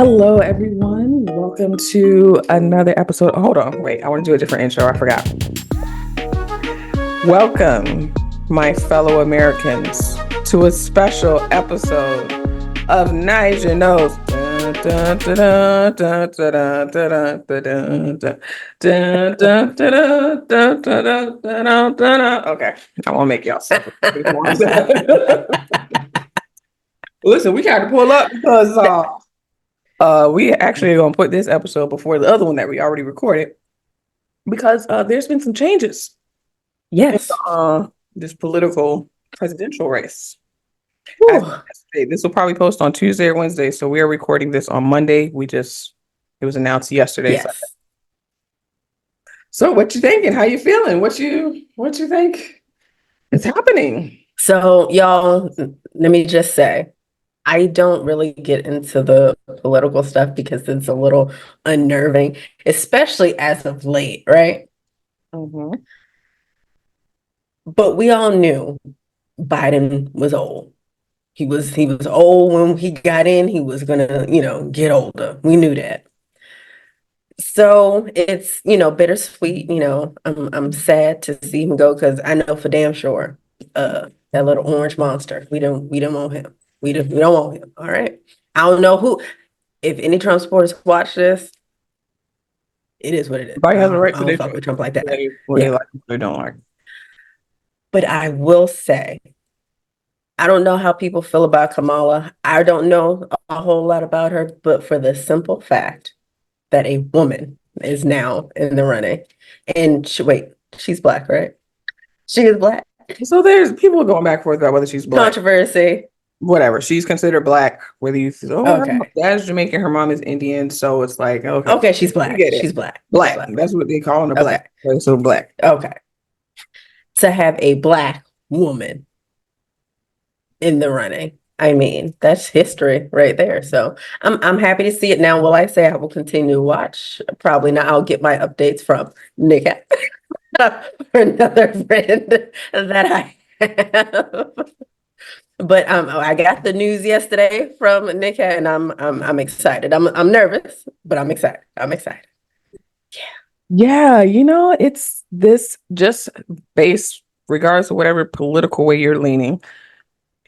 Hello, everyone. Welcome to another episode. Hold on. Wait, I want to do a different intro. I forgot. Welcome, my fellow Americans, to a special episode of Niger Knows. Okay, I won't make y'all suffer. Listen, we got to pull up because we actually are going to put this episode before the other one that we already recorded because there's been some changes. Yes. This political presidential race. This will probably post on Tuesday or Wednesday, so we are recording this on Monday. It was announced yesterday. Yes. So what you thinking? How you feeling? What you think is happening? So, y'all, let me just say, I don't really get into the political stuff because it's a little unnerving, especially as of late, right? Mm-hmm. But we all knew Biden was old. He was old when he got in. He was gonna, get older. We knew that. So it's, bittersweet. I'm sad to see him go because I know for damn sure, that little orange monster. We don't want him. We don't want him. All right. I don't know who. If any Trump supporters watch this, it is what it is. Everybody has a right I to don't fuck with Trump like that. what they like, what they don't like. But I will say, I don't know how people feel about Kamala. I don't know a whole lot about her, but for the simple fact that a woman is now in the running, and she's black, right? She is black. So there's people going back and forth about whether she's black. Controversy. Whatever. She's considered black. Whether you say, Okay. her dad's Jamaican, her mom is Indian, so it's like, okay. Okay, she's black. Get it. She's black. Black. She's black. That's what they call her, Okay. black. So black. Okay. To have a black woman in the running, I mean, that's history right there. So I'm happy to see it now. Will I say I will continue to watch? Probably not. I'll get my updates from Nick or another friend that I have. But I got the news yesterday from Nick, and I'm excited. I'm nervous, but I'm excited. I'm excited. Yeah, it's this just based, regardless of whatever political way you're leaning.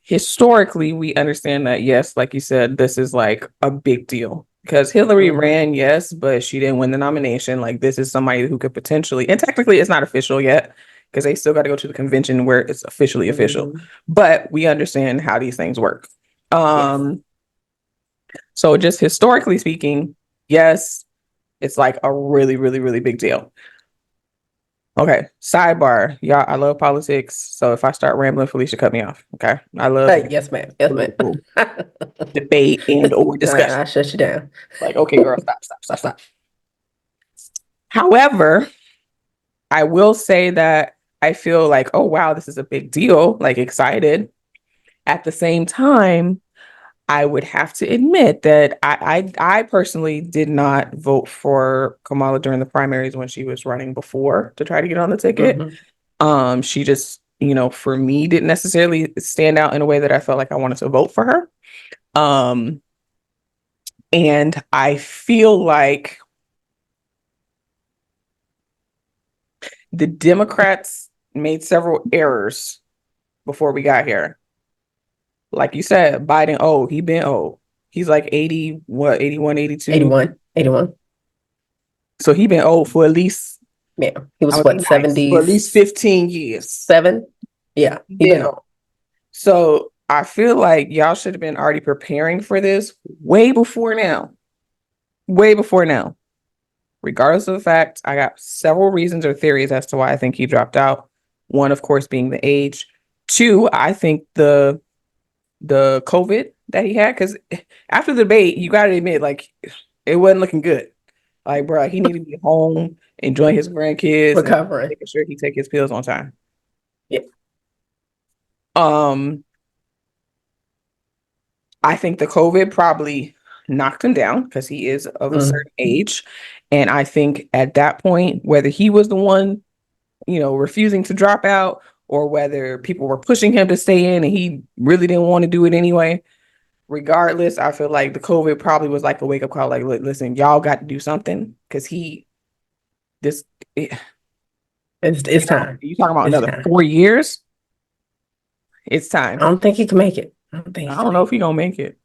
Historically, we understand that, yes, like you said, this is like a big deal because Hillary ran, yes, but she didn't win the nomination. Like, this is somebody who could potentially, and technically it's not official yet because they still got to go to the convention where it's officially official, but we understand how these things work. So just historically speaking, yes, it's like a really, really, really big deal. Okay, sidebar. Y'all, I love politics. So if I start rambling, Felicia, cut me off. Okay. I love yes, ma'am. Yes, ma'am. debate and or discussion. I shut you down. Like, okay, girl, stop. However, I will say that I feel like, oh wow, this is a big deal, like excited. At the same time, I would have to admit that I personally did not vote for Kamala during the primaries when she was running before to try to get on the ticket. She just, for me, didn't necessarily stand out in a way that I felt like I wanted to vote for her. And I feel like the Democrats made several errors before we got here. Like you said, Biden, he been old. He's like 80, 81, 82? 81. So he been old for at least... Yeah, he was what, 70s? For at least 15 years. 7? Yeah, he been old. So I feel like y'all should have been already preparing for this way before now. Way before now. Regardless of the fact, I got several reasons or theories as to why I think he dropped out. One, of course, being the age. 2, I think the COVID that he had, because after the debate, you got to admit, like, it wasn't looking good. Like, bro, he needed to be home, enjoying his grandkids, recovering, making sure he take his pills on time. Yeah. I think the COVID probably knocked him down because he is of a certain age. And I think at that point, whether he was the one, refusing to drop out or whether people were pushing him to stay in and he really didn't want to do it anyway, regardless, I feel like the COVID probably was like a wake up call. Like, listen, y'all got to do something because this, it, It's time. you talking about It's another time. 4 years? It's I time. don't think he can make it. I don't think I he can don't know make if he gonna make it.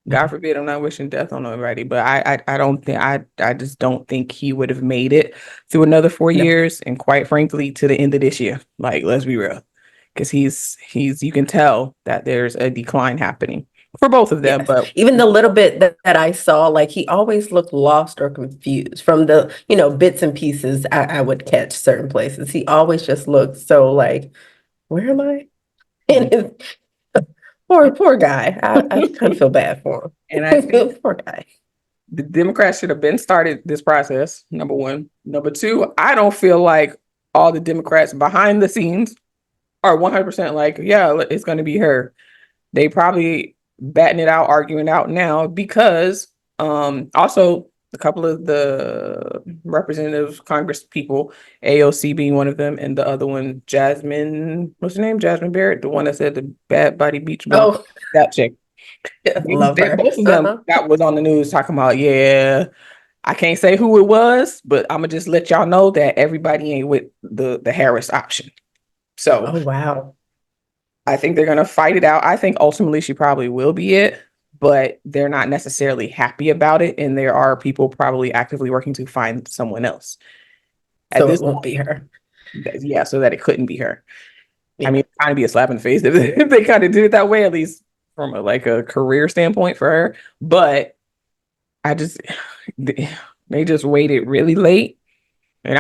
God forbid, I'm not wishing death on nobody, but I don't think I just don't think he would have made it through another four it. No. years, and quite frankly, to the end of this year. Like, let's be real, because he's you can tell that there's a decline happening for both of them. Yes. But Even the little bit that I saw, like he always looked lost or confused from the, bits and pieces I would catch certain places. He always just looked so like, where am I? And his, poor guy. I kind of feel bad for and I think poor guy. the Democrats should have been started this process. Number one. Number two, I don't feel like all the Democrats behind the scenes are 100% like, yeah, it's going to be her. They probably batting it out, arguing out now because also a couple of the representative Congress people, AOC being one of them, and the other one, Jasmine, what's her name? Jasmine Barrett, the one that said the bad body beach bum, Oh, that chick. love her. Both of them that was on the news talking about, yeah, I can't say who it was, but I'm gonna just let y'all know that everybody ain't with the Harris option. So Oh, wow. I think they're gonna fight it out. I think ultimately she probably will be it, but they're not necessarily happy about it, and there are people probably actively working to find someone else. At So it this won't be point, her. yeah, so that it couldn't be her. I Yeah. mean, kind of be a slap in the face if they kind of did it that way, at least from a career standpoint for her. But I just they just waited really late, and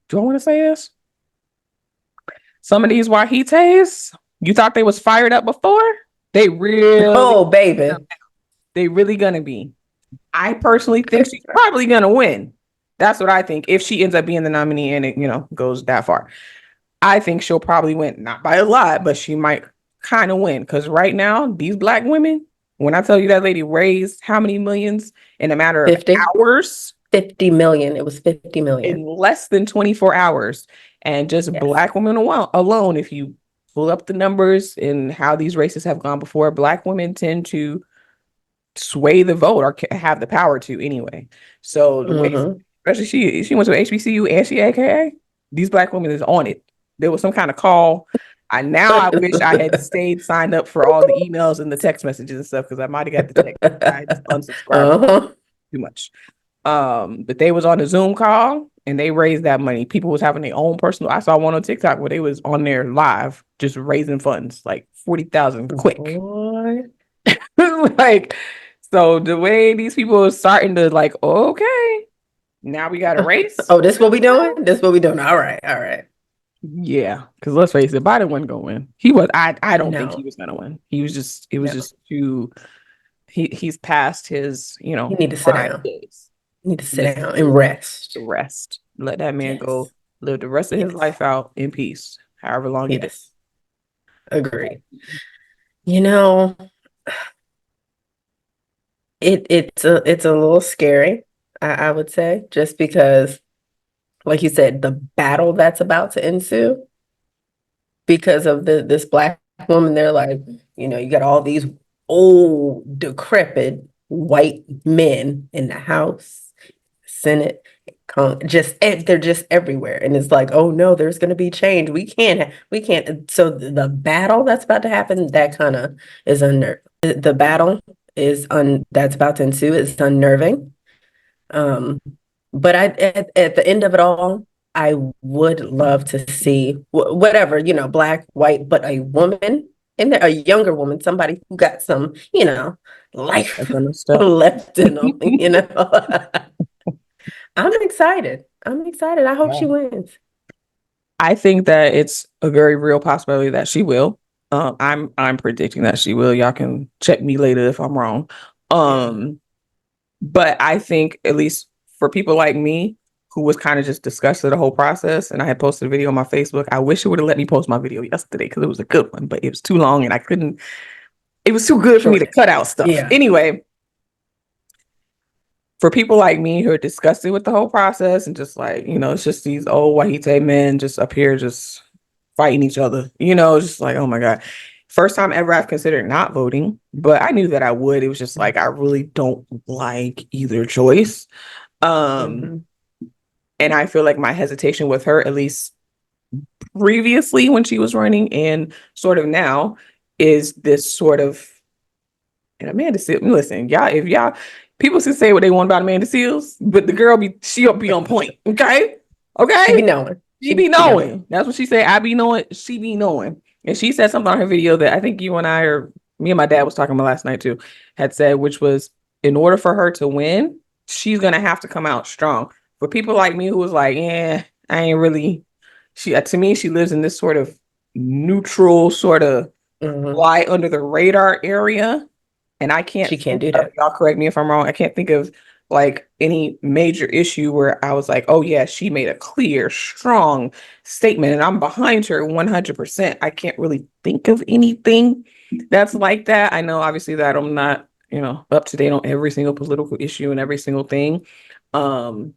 do I want to say this? Some of these Wahites, you thought they was fired up before? They really, Oh, baby. they really gonna be. I personally think she's probably gonna win. That's what I think. If she ends up being the nominee and it, goes that far, I think she'll probably win. Not by a lot, but she might kind of win. Because right now, these black women, when I tell you that lady raised how many millions in a matter of 50? hours, 50 million. It was 50 in million. less than 24 hours, and just Yes. black women alone, if you pull up the numbers and how these races have gone before, black women tend to sway the vote or have the power to anyway. So the way, Mhm. especially she went to HBCU and she AKA, these black women is on it. There was some kind of call. I wish I had stayed signed up for all the emails and the text messages and stuff because I might have got the text. I just unsubscribed Uh-huh. too much. But they was on a Zoom call and they raised that money. People was having their own personal. I saw one on TikTok where they was on there live just raising funds, like 40,000 quick. Boy. Like, so the way these people are starting to like, okay, now we got a race. Oh, this what we doing? This what we doing? All right, all right. Yeah, because let's face it, Biden wasn't gonna win. He was. I don't think he No, was gonna win. He was just. It was no. just too. He's past his. You need to sit prime down. days. You need to sit Just down and rest. rest. Let that man go Yes. live the rest of his Yes. life out in peace, however long it is. Yes. Agreed. You know, it's a little scary, I would say, just because, like you said, the battle that's about to ensue because of this black woman. They're like, you got all these old, decrepit white men in the House, Senate, they're just everywhere, and it's like, oh no, there's going to be change. We can't. So the battle that's about to happen, that kind of is unnerving. The battle that's about to ensue is unnerving. Um, but at the end of it all, I would love to see whatever, black, white, but a woman in there, a younger woman, somebody who got some, life left in them, I'm excited. I'm excited. I hope she wins. I think that it's a very real possibility that she will. I'm predicting that she will. Y'all can check me later if I'm wrong. But I think at least for people like me who was kind of just disgusted the whole process, and I had posted a video on my Facebook. I wish it would have let me post my video yesterday because it was a good one, but it was too long and I couldn't. It was too good for me to cut out stuff. Yeah. Anyway, for people like me who are disgusted with the whole process and just like, it's just these old Wahite men just up here just fighting each other, just like, oh my God. First time ever I've considered not voting, but I knew that I would. It was just like I really don't like either choice. Um, Mhm. and I feel like my hesitation with her, at least previously when she was running and sort of now, is this sort of, and Amanda Seales, listen, y'all, if y'all people can say what they want about Amanda Seales, but the girl she'll be on point. Okay. She be Okay. knowing. She be She know. knowing. That's what she said. I be knowing. She be knowing. And she said something on her video that I think you and I, or me and my dad was talking about last night too, had said, which was in order for her to win, she's gonna have to come out strong. For people like me who was like, yeah, I ain't really. She to me, she lives in this sort of neutral, sort of Mhm. fly under the radar area. And I can't She can't think do of, that. y'all correct me if I'm wrong, I can't think of like any major issue where I was like, oh yeah, she made a clear, strong statement and I'm behind her 100%. I can't really think of anything that's like that. I know obviously that I'm not, up to date on every single political issue and every single thing. Um,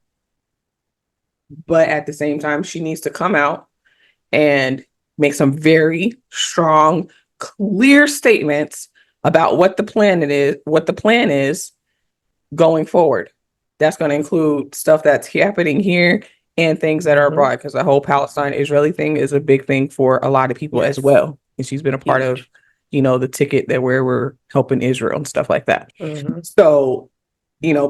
but at the same time, she needs to come out and make some very strong, clear statements about what the plan is going forward. That's going to include stuff that's happening here and things that are Mhm. abroad, because the whole Palestine Israeli thing is a big thing for a lot of people as Yes. well. And she's been a part of, Huge. the ticket that where we're helping Israel and stuff like that. Mhm. So,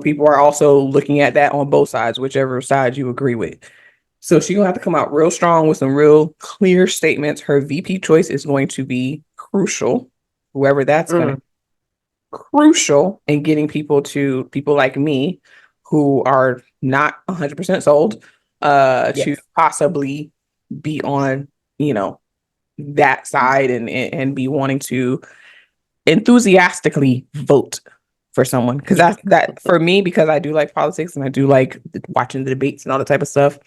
people are also looking at that on both sides, whichever side you agree with. So she's gonna have to come out real strong with some real clear statements. Her VP choice is going to be crucial, whoever that's gonna Mm. be crucial in getting people like me who are not 100% sold to Yes. possibly be on, you know, that side and be wanting to enthusiastically vote for someone, because Yeah. that for me, because I do like politics and I do like watching the debates and all that type of stuff,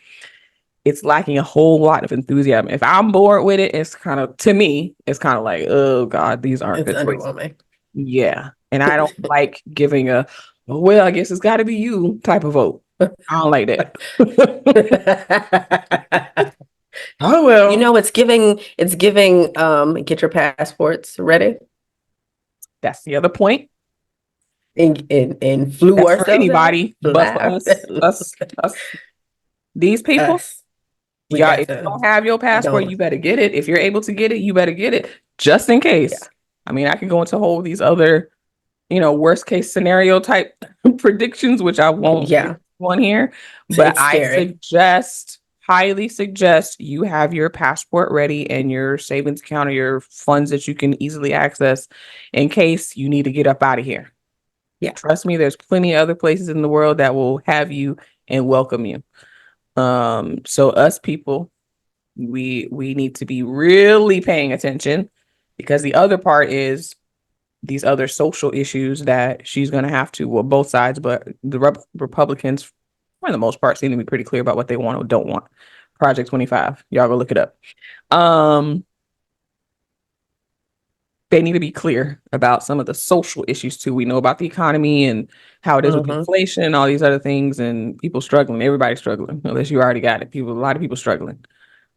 it's lacking a whole lot of enthusiasm. If I'm bored with it, it's kind of, to me, it's kind of like, oh God, these aren't It's good choices. underwhelming. Yeah. And I don't like giving a, "Oh, well, I guess it's got to be you" type of vote. I don't like that. Oh, You well, know, it's giving get your passports ready that's the other point. and flew That's for ourselves out. anybody, but for Fly. us, these people, Us. We yeah, got if you to don't have your passport, don't. you better get it. If you're able to get it, you better get it just in Yeah. case. I mean, I can go into whole these other worst case scenario type predictions, which I won't get Yeah. on here, but It's I scary. highly suggest you have your passport ready and your savings account or your funds that you can easily access in case you need to get up out of here. Yeah. Trust me, there's plenty of other places in the world that will have you and welcome you. So us people, we need to be really paying attention, because the other part is these other social issues that she's going to have to, well, both sides, but the Republicans, for the most part, seem to be pretty clear about what they want or don't want. Project 25, y'all go look it up. Um, they need to be clear about some of the social issues too. We know about the economy and how it is with Hmm. inflation and all these other things, and people struggling. Everybody's struggling, unless you already got it. A lot of people struggling.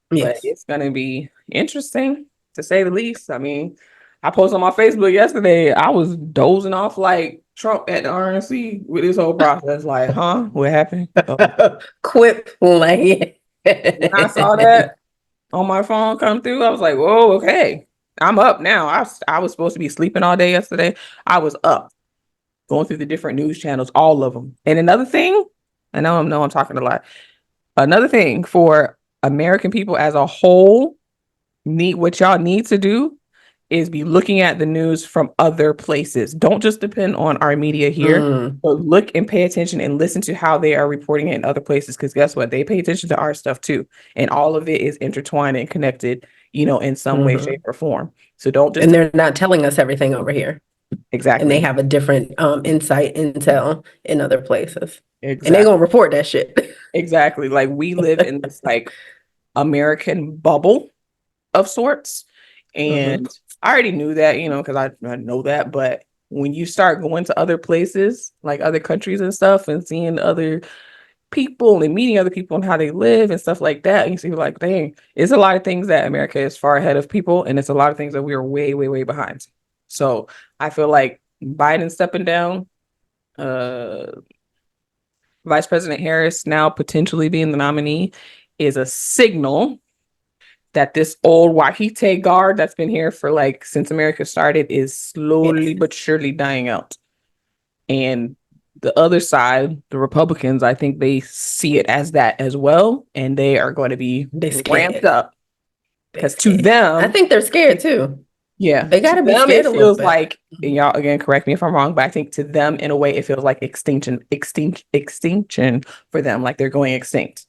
But Yes. it's going to be interesting to say the least. I mean, I posted on my Facebook yesterday. I was dozing off like Trump at the RNC with this whole process. Like, huh? What happened? So Quit playing. when I saw that on my phone come through, I was like, whoa, okay. I'm up now. I was supposed to be sleeping all day yesterday. I was up going through the different news channels, all of them. And another thing, I know I'm talking a lot. Another thing for American people as a whole, what y'all need to do is be looking at the news from other places. Don't just depend on our media here, Mm, but look and pay attention and listen to how they are reporting it in other places. Because guess what? They pay attention to our stuff too. And all of it is intertwined and connected, in some way, hmm. shape, or form. So don't just And they're not telling us everything over here. And they exactly, have a different insight intel in other places. And they exactly, gonna report that shit. exactly. Like we live in this like American bubble of sorts. Hmm. And I already knew that, because I know that. But when you start going to other places, like other countries and stuff, and seeing other people and meeting other people and how they live and stuff like that. And you see, like, dang, it's a lot of things that America is far ahead of people, and it's a lot of things that we are way, way, way behind. So I feel like Biden stepping down, uh, Vice President Harris now potentially being the nominee is a signal that this old Wahite guard that's been here for like since America started is slowly but surely dying out. And the other side, the Republicans, I think they see it as that as well, and they are going to be ramped up because to them, I think they're scared too. Yeah, they got to be scared. It feels like, and y'all again, correct me if I'm wrong, but I think to them, in a way, it feels like extinction for them, like they're going extinct.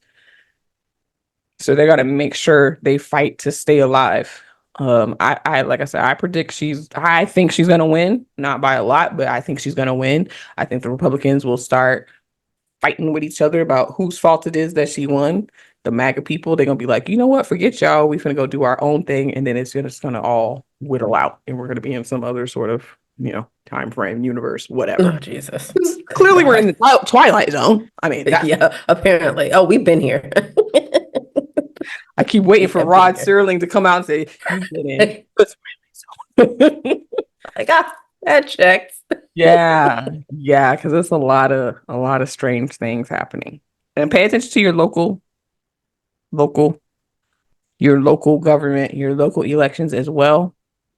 So they got to make sure they fight to stay alive. I like I said, I think she's gonna win, not by a lot, but I think she's gonna win. I think the Republicans will start fighting with each other about whose fault it is that she won. The MAGA people, they're gonna be like, you know what, forget y'all, we're gonna go do our own thing, and then it's just gonna all whittle out, and we're gonna be in some other sort of, time frame, universe, whatever. Oh, Jesus. Clearly we're in the Twilight Zone. I mean, yeah, apparently. Oh, we've been here. I keep waiting for Rod Serling to come out and say, you've been in the Twilight Zone. Like, that checks. Yeah, because there's a lot of strange things happening. And pay attention to your local government, your local elections as well.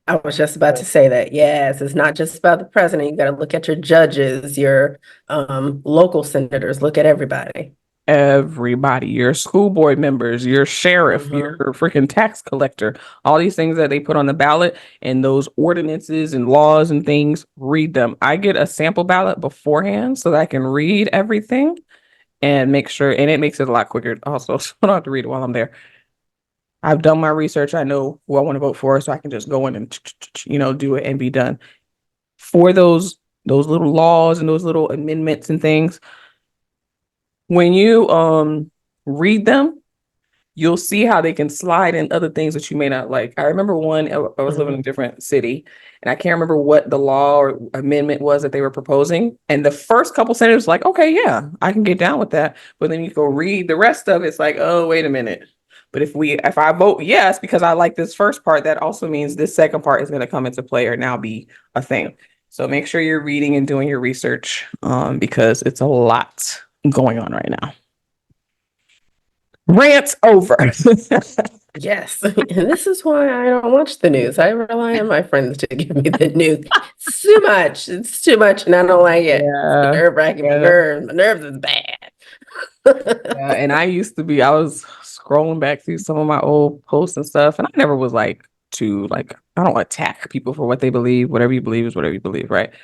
I was just about to say that. Yes, it's not just about the president. You got to look at your judges, your local senators, look at everybody. Your school board members, your sheriff, your freaking tax collector, all these things that they put on the ballot and those ordinances and laws and things, read them. I get a sample ballot beforehand so that I can read everything and make sure, and it makes it a lot quicker also, so I don't have to read it while I'm there. I've done my research. I know who I want to vote for, so I can just go in and, do it and be done. For those little laws and those little amendments and things, when you read them, you'll see how they can slide in other things that you may not like. I remember one, I was living in a different city, and I can't remember what the law or amendment was that they were proposing. And the first couple senators like, okay, yeah, I can get down with that. But then you go read the rest of it, it's like, oh, wait a minute. But if I vote yes, because I like this first part, that also means this second part is going to come into play or now be a thing. So make sure you're reading and doing your research because it's a lot going on right now. Rant over. Yes. And this is why I don't watch the news. I rely on my friends to give me the news. It's too much. It's too much, and I don't like it. Yeah. It's nerve-wracking. My nerves is bad. And I was scrolling back through some of my old posts and stuff, and I never was I don't attack people for what they believe. Whatever you believe is whatever you believe, right?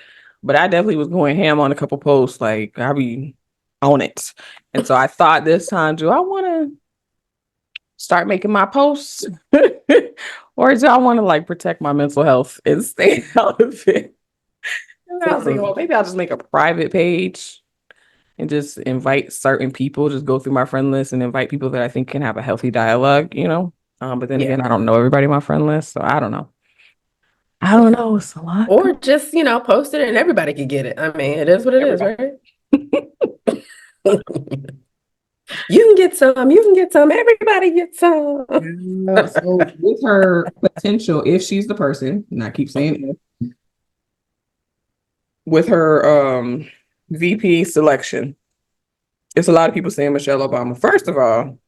But I definitely was going ham on a couple posts, like I be on it. And so I thought this time, do I want to start making my posts or do I want to protect my mental health and stay out of it? And I was thinking, well, maybe I'll just make a private page and just invite certain people, just go through my friend list and invite people that I think can have a healthy dialogue, but then again, I don't know everybody on my friend list, so I don't know. It's a lot. Or just, post it and everybody can get it. I mean, it is what it is, right? You can get some, everybody gets some. So with her potential, if she's the person, and I keep saying if, with her VP selection, it's a lot of people saying Michelle Obama. First of all,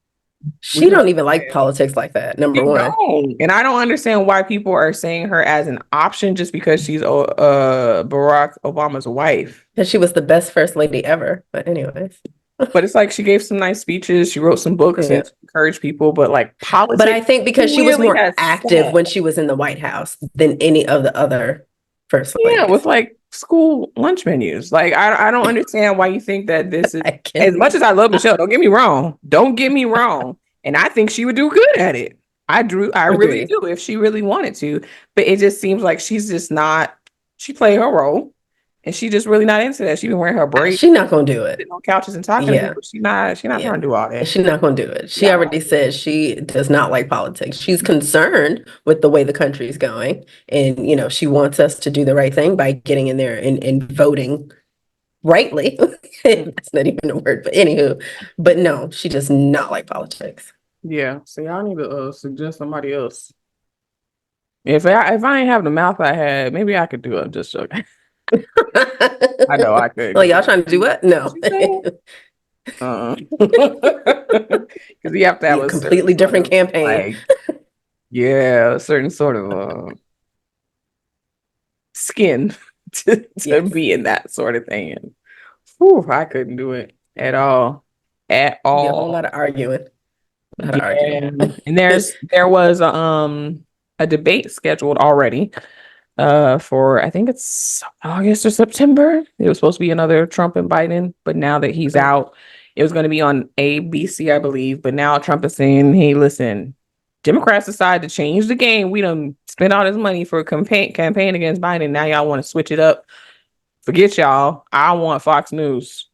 she don't even like politics like that, number one. And I don't understand why people are saying her as an option just because she's Barack Obama's wife. And she was the best first lady ever. But anyways. But it's like she gave some nice speeches. She wrote some books and encouraged people. But politics. But I think because she was more active when she was in the White House than any of the other first ladies. Yeah, with school lunch menus. I don't understand why you think that this is as much as I love Michelle. Don't get me wrong. And I think she would do good at it. I really do if she really wanted to. But it just seems like she's just not. She played her role. And she just really not into that. She been wearing her braids. She's not gonna do it. Sitting on couches and talking to people. She's not trying to do all that. She's not gonna do it. She already said she does not like politics. She's concerned with the way the country is going. And she wants us to do the right thing by getting in there and voting rightly. That's not even a word, but anywho. But no, she does not like politics. Yeah. So y'all need to suggest somebody else. If I ain't have the mouth I had, maybe I could do it. I'm just joking. I know I could. Like, y'all trying to do what? No. She said, because you have to Be have a a certain completely sort different of campaign. like, yeah, a certain sort of skin to Yes. be in that sort of thing. And whew, I couldn't do it at all. At Be a whole all. lot of arguing. A lot of Yeah. arguing. And there was a debate scheduled already for I think it's August or September. It was supposed to be another Trump and Biden, but now that he's out, it was going to be on ABC, I believe. But now Trump is saying, "Hey, listen, Democrats decided to change the game. We done spent all this money for a campaign against Biden. Now y'all want to switch it up. Forget y'all. I want Fox News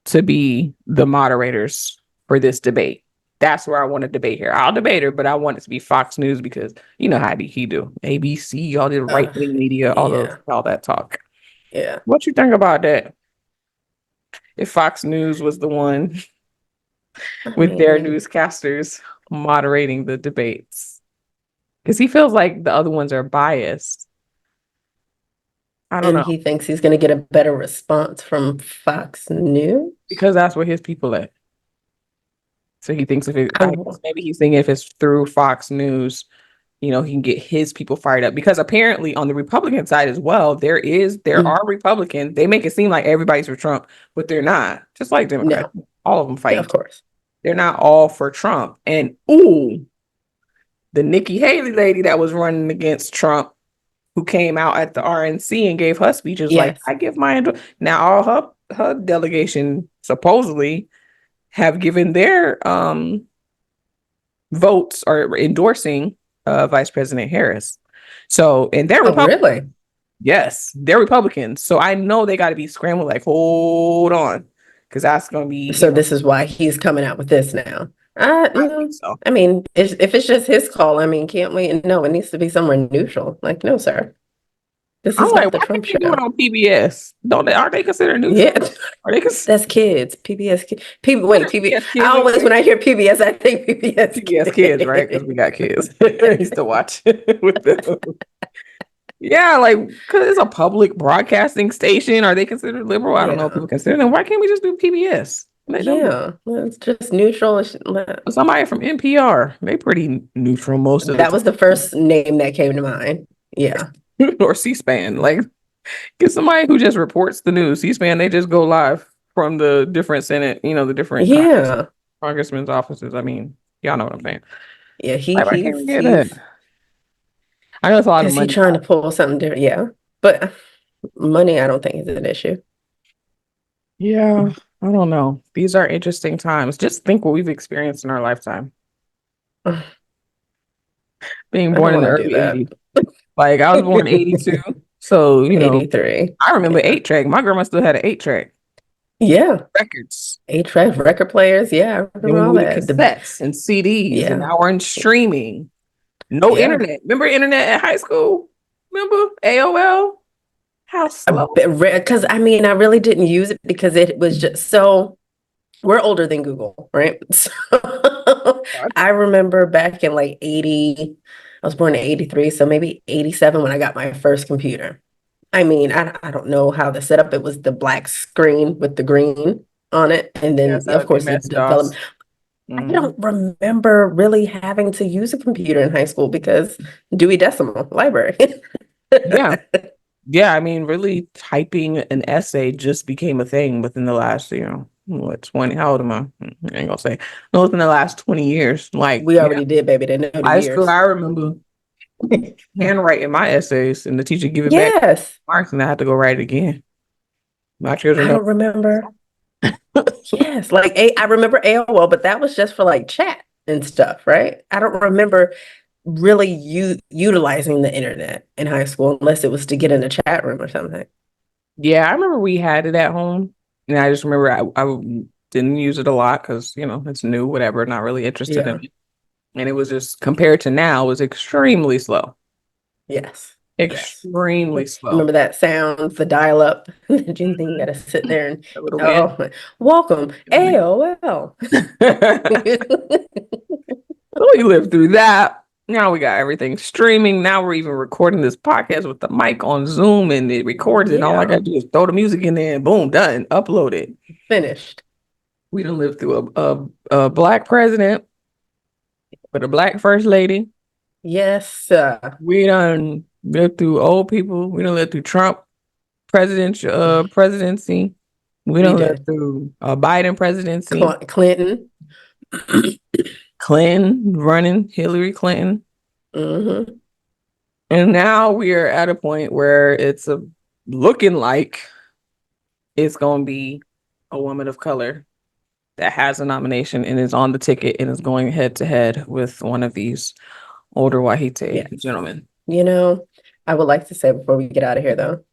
to be the moderators for this debate. That's where I want to debate here. I'll debate her, but I want it to be Fox News because you know how he do. ABC, all the right wing media, Yeah. all that talk. Yeah. What you think about that? If Fox News was the one I with their mean, newscasters moderating the debates, because he feels like the other ones are biased. I don't and know he thinks he's going to get a better response from Fox News. because that's where his people at. So he thinks if it, I, I guess maybe he's thinking if it's through Fox News, you know, he can get his people fired up because apparently on the Republican side as well, there are Republicans. They make it seem like everybody's for Trump, but they're not. Just like Democrats, no, all of them yeah, fight of each other. course. They're not all for Trump. And ooh, the Nikki Haley lady that was running against Trump, who came out at the RNC and gave her speeches like, Yes. "I give my now all her delegation supposedly have given their votes or endorsing Vice President Harris. So, and they're Oh, Republicans. really? Yes, they're Republicans. So I know they got to be scrambling, like, hold on, because that's going to be, So this is why he's coming out with this now. I think so. I mean, if it's just his call, I mean, can't we? No, it needs to be somewhere neutral. Like, no, sir, this I'm is like, not the why Trump can't they do it show. on PBS? Don't they? Are they considered neutral? Yeah, Are they that's kids. PBS kids. Wait, PBS. PBS I kids? always, when I hear PBS, I think PBS PBS kids, right? Because we got kids. I used to watch with them. Yeah, like, because it's a public broadcasting station. Are they considered liberal? I don't know if Yeah. people consider them. Why can't we just do PBS? They don't. Yeah, it's just neutral. Somebody from NPR, they pretty neutral most of the That was the first name that came to mind. Yeah. time. Or C-SPAN. Like, get somebody who just reports the news. C-SPAN, they just go live from the different Senate, the different Yeah. congressmen's offices. I mean, y'all know what I'm saying. Yeah, Like, why can't we get he's that? I know it's a lot of is he money. trying to pull something different? Yeah. But money, I don't think is an issue. Yeah, I don't know. These are interesting times. Just think what we've experienced in our lifetime. I Being don't born in want the to do early that. 80s. Like, I was born in 82. So, 83. I remember Yeah. 8-track. My grandma still had an 8-track Yeah. records. 8-track record players. Yeah, I Then remember we all moved to that. cassettes and CDs, and Yeah. now we're in streaming. No Yeah. internet. Remember internet at high school? Remember AOL? How slow. Because I mean, I really didn't use it because it was just so we're older than Google, right? So I remember back in like 80, I was born in 83, so maybe 87 when I got my first computer. I mean, I don't know how the setup, it was the black screen with the green on it. And then, Yes, that of was course, the MS-DOS. development. I don't remember really having to use a computer in high school because Dewey Decimal Library. Yeah. Yeah, I mean, really typing an essay just became a thing within the last, what, 20, how old am I? I ain't gonna say. No, within the last 20 years. Like, We yeah, already did, baby. They know the high school, years. I remember handwriting my essays and the teacher give it back Yes. marks and I had to go write it again. My children I don't. don't remember. Yes, like I remember AOL, but that was just for like chat and stuff, right? I don't remember really utilizing the internet in high school unless it was to get in a chat room or something. Yeah, I remember we had it at home, and I just remember I didn't use it a lot because it's new, whatever, not really interested in Yeah. it, and it was just compared to now, it was extremely slow. Yes. Extremely slow. Remember that sound, the dial up? Did you think you gotta sit there and A little bit. welcome, AOL. We lived through that. Now we got everything streaming. Now we're even recording this podcast with the mic on Zoom and it records it. And all I gotta do is throw the music in there and boom, done. Upload it. Finished. We done lived through a black president with a black first lady. Yes. We done lived through old people. We done lived through Trump presidency. We done lived through a Biden presidency. Clinton. Clinton running, Hillary Clinton. Mm-hmm. And now we are at a point where it's looking like it's going to be a woman of color that has a nomination and is on the ticket and is going head to head with one of these older white gentlemen. You know, I would like to say before we get out of here, though,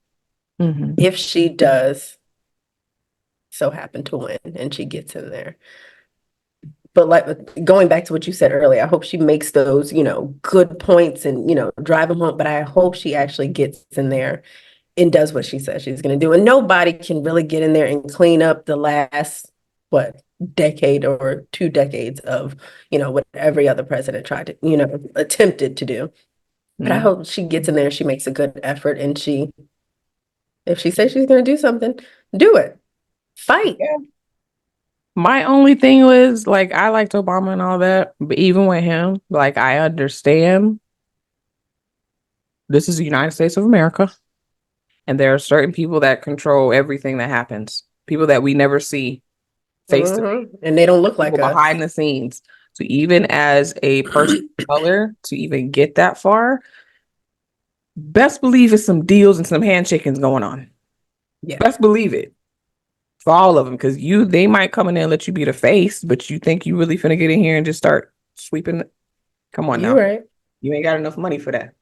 if she does so happen to win and she gets in there, but like going back to what you said earlier, I hope she makes those, good points and, drive them home. But I hope she actually gets in there and does what she says she's going to do. And nobody can really get in there and clean up the last, decade or 2 decades of, what every other president tried to, attempted to do. But I hope she gets in there, she makes a good effort, and if she says she's going to do something, do it. Fight. Yeah. My only thing was, I liked Obama and all that, but even with him, I understand this is the United States of America, and there are certain people that control everything that happens, people that we never see face to face, and they don't look like us. Behind the scenes. So even as a person of color, to even get that far, best believe it's some deals and some handshakings going on. Yeah. Best believe it. For all of them, because they might come in there and let you be the face, but you think you really finna get in here and just start sweeping. Come on now. You're right. You ain't got enough money for that.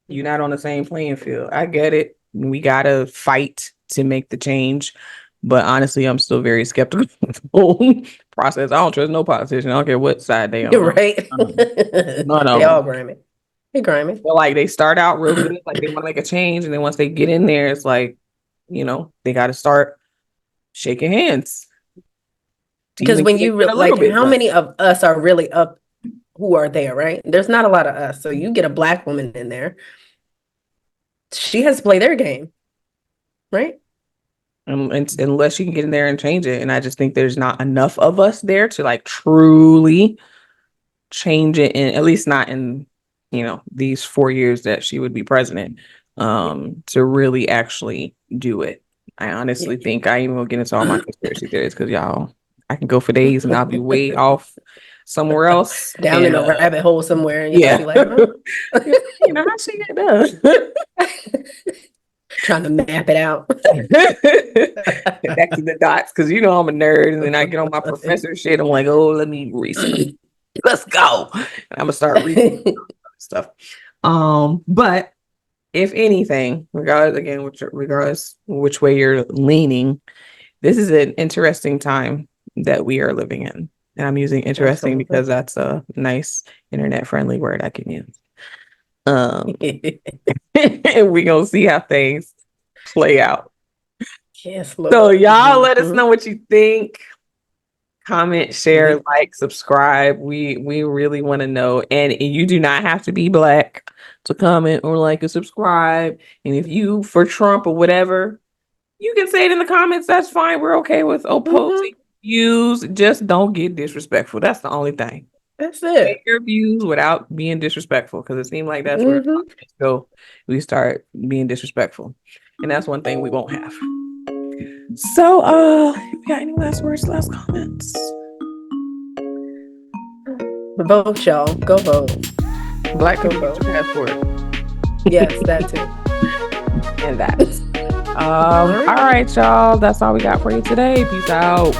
You're not on the same playing field. I get it. We gotta fight to make the change. But honestly, I'm still very skeptical of the whole process. I don't trust no politician. I don't care what side they on. You're right. They all grimy. They grimy. But they start out real good, they want to make a change, and then once they get in there, it's they got to start shaking hands. Because when you how many of us are really up who are there, right? There's not a lot of us. So you get a black woman in there. She has to play their game, right? Unless you can get in there and change it. And I just think there's not enough of us there to truly change it, at least not in, these 4 years that she would be president, to really actually do it. I honestly think I even will get into all my conspiracy theories because I can go for days and I'll be way off somewhere else. Down in a rabbit hole somewhere. And yeah. Be like, how she get done? Trying to map it out. Connecting the dots because I'm a nerd, and then I get on my professor shit. I'm like, oh, let me research. Let's go. And I'm gonna start reading stuff. But if anything, regardless which way you're leaning, this is an interesting time that we are living in. And I'm using interesting because that's a nice internet friendly word I can use. And we're gonna see how things play out. Yes, Lord. So y'all let us know what you think. Comment, share, subscribe. We really want to know. And you do not have to be black to comment or like and subscribe. And if you for Trump or whatever, you can say it in the comments. That's fine. We're okay with opposing views. Just don't get disrespectful. That's the only thing. That's it. Make your views without being disrespectful, because it seems like that's where go. We start being disrespectful, and that's one thing we won't have. So, you got any last words, last comments? Vote, y'all. Go vote. Black people get your passport. Yes, that too. And that. All right, y'all. That's all we got for you today. Peace out.